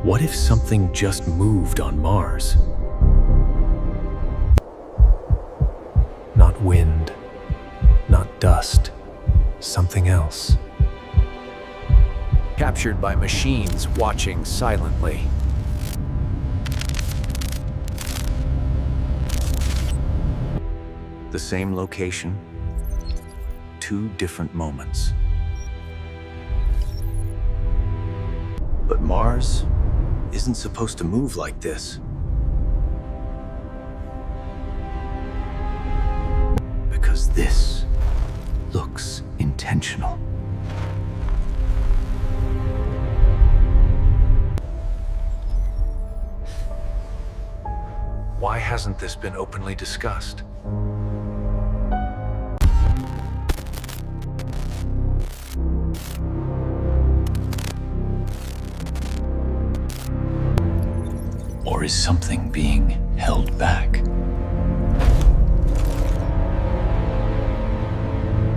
What if something just moved on Mars? Not wind, not dust, something else. Captured by machines watching silently. The same location, two different moments. But Mars isn't supposed to move like this. Because this looks intentional. Why hasn't this been openly discussed? Or is something being held back?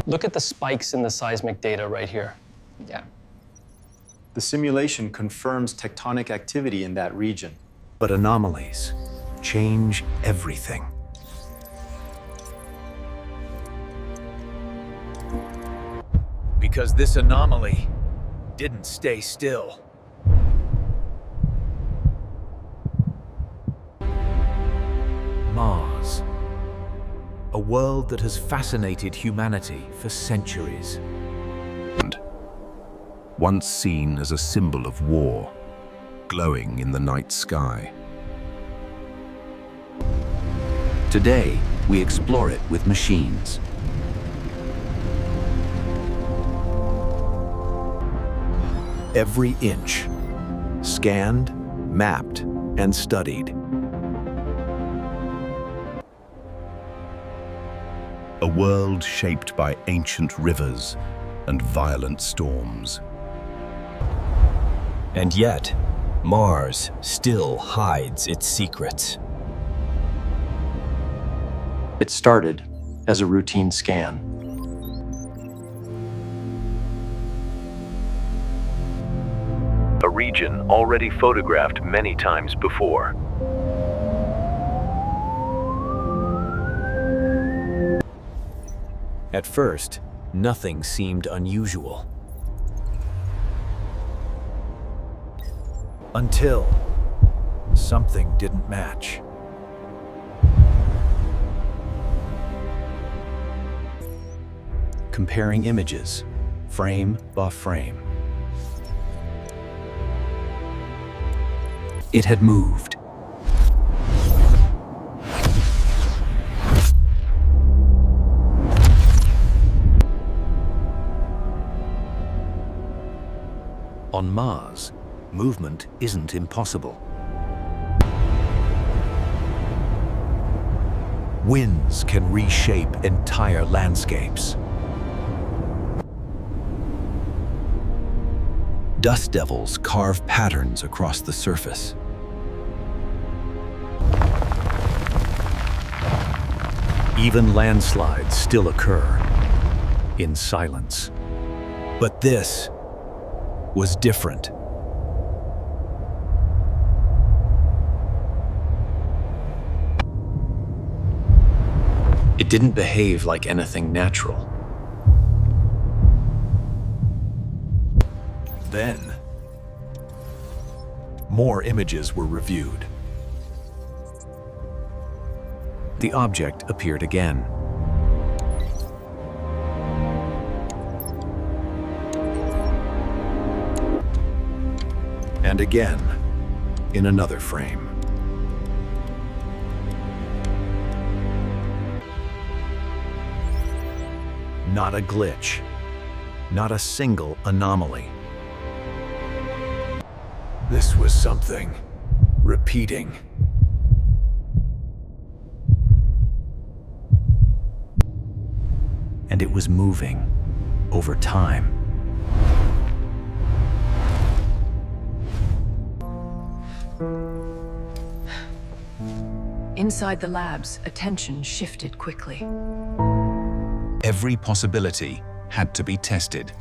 Look at the spikes in the seismic data right here. Yeah. The simulation confirms tectonic activity in that region. But anomalies change everything. Because this anomaly didn't stay still. Mars. A world that has fascinated humanity for centuries. Once seen as a symbol of war, glowing in the night sky. Today, we explore it with machines. Every inch, scanned, mapped, and studied. A world shaped by ancient rivers and violent storms. And yet, Mars still hides its secrets. It started as a routine scan. A region already photographed many times before. At first, nothing seemed unusual. Until something didn't match. Comparing images, frame by frame. It had moved. On Mars, movement isn't impossible. Winds can reshape entire landscapes. Dust devils carve patterns across the surface. Even landslides still occur in silence. But this was different. It didn't behave like anything natural. Then, more images were reviewed. The object appeared again. And again, in another frame. Not a glitch, not a single anomaly. This was something repeating. And it was moving over time. Inside the labs, attention shifted quickly. Every possibility had to be tested.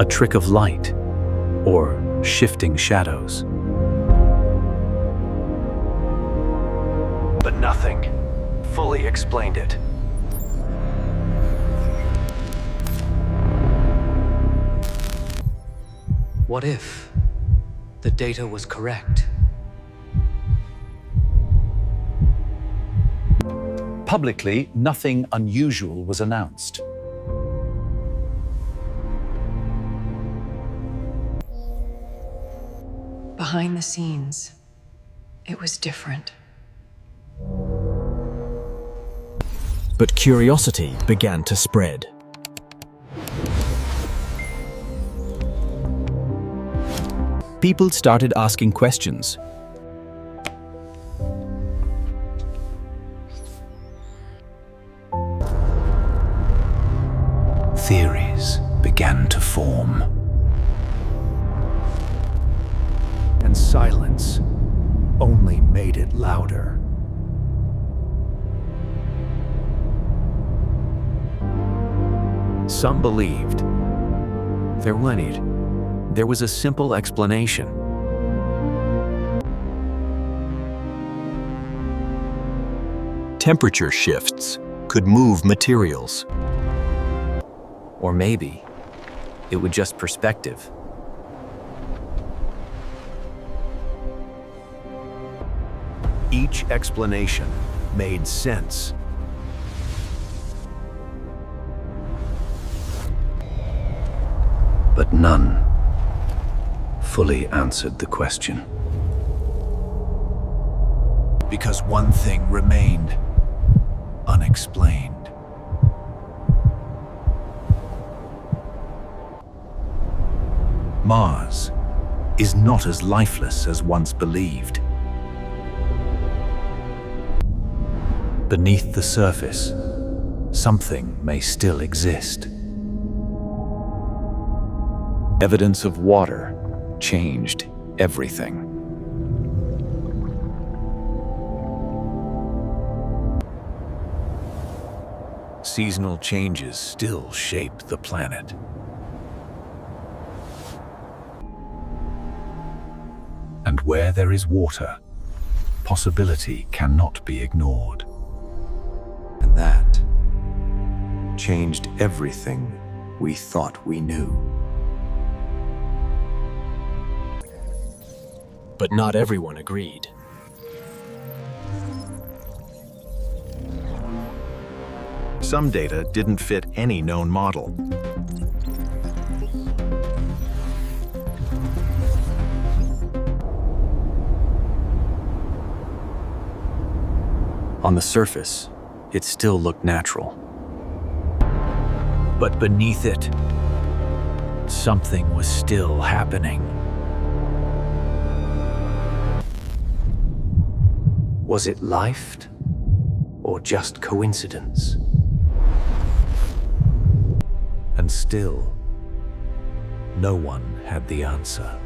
A trick of light or shifting shadows? But nothing fully explained it. What if the data was correct? Publicly, nothing unusual was announced. Behind the scenes, it was different. But curiosity began to spread. People started asking questions. Theories began to form. And silence only made it louder. Some believed there was a simple explanation. Temperature shifts could move materials. Or maybe it was just perspective. Each explanation made sense. But none fully answered the question. Because one thing remained unexplained. Mars is not as lifeless as once believed. Beneath the surface, something may still exist. Evidence of water changed everything. Seasonal changes still shape the planet. And where there is water, possibility cannot be ignored. And that changed everything we thought we knew. But not everyone agreed. Some data didn't fit any known model. On the surface, it still looked natural. But beneath it, something was still happening. Was it life or just coincidence? And still, no one had the answer.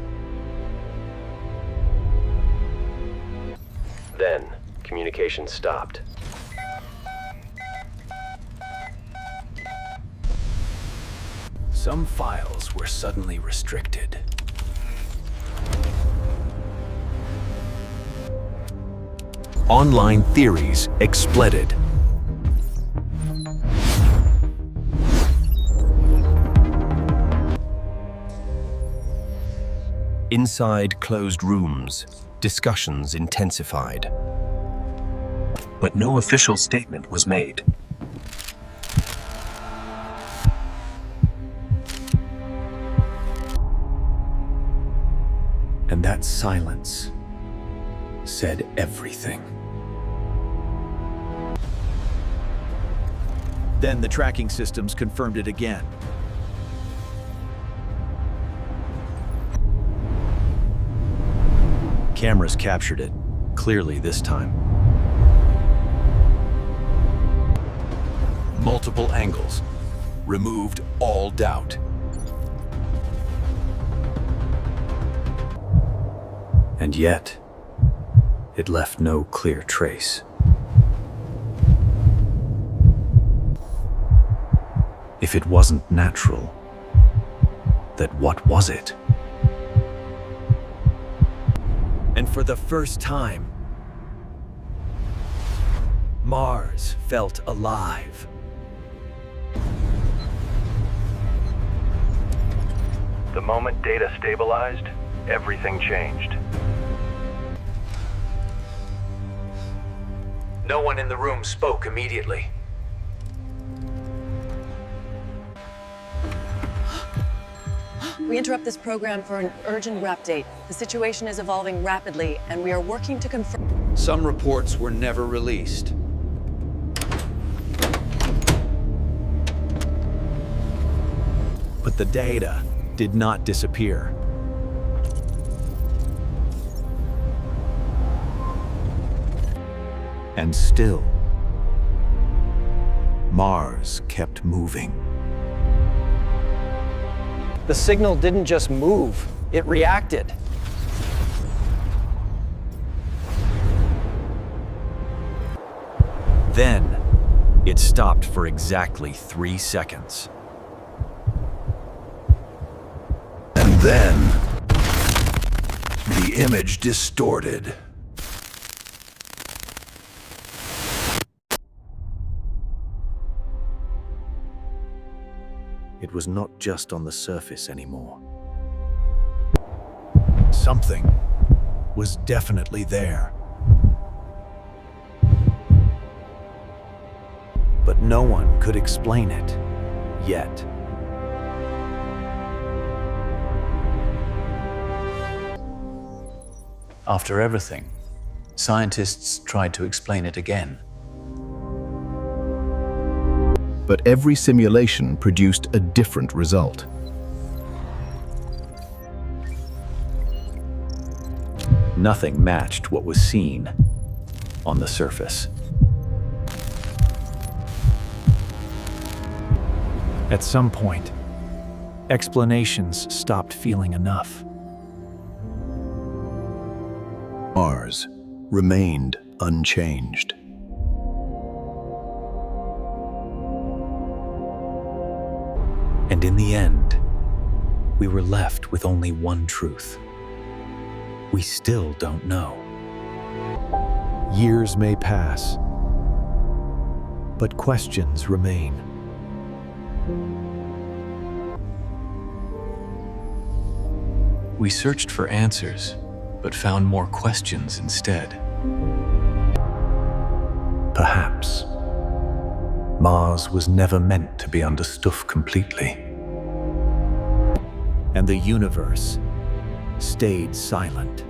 Then, communication stopped. Some files were suddenly restricted. Online theories exploded. Inside closed rooms, discussions intensified. But no official statement was made. And that silence said everything. Then the tracking systems confirmed it again. Cameras captured it, clearly this time. Multiple angles removed all doubt. And yet, it left no clear trace. If it wasn't natural, that what was it? And for the first time, Mars felt alive. The moment data stabilized, everything changed. No one in the room spoke immediately. We interrupt this program for an urgent update. The situation is evolving rapidly, and we are working to confirm. Some reports were never released. But the data did not disappear. And still, Mars kept moving. The signal didn't just move, it reacted. Then, it stopped for exactly 3 seconds. And then, the image distorted. It was not just on the surface anymore. Something was definitely there. But no one could explain it, yet. After everything, scientists tried to explain it again. But every simulation produced a different result. Nothing matched what was seen on the surface. At some point, explanations stopped feeling enough. Mars remained unchanged. And in the end, we were left with only one truth. We still don't know. Years may pass, but questions remain. We searched for answers, but found more questions instead. Perhaps Mars was never meant to be understood completely. And the universe stayed silent.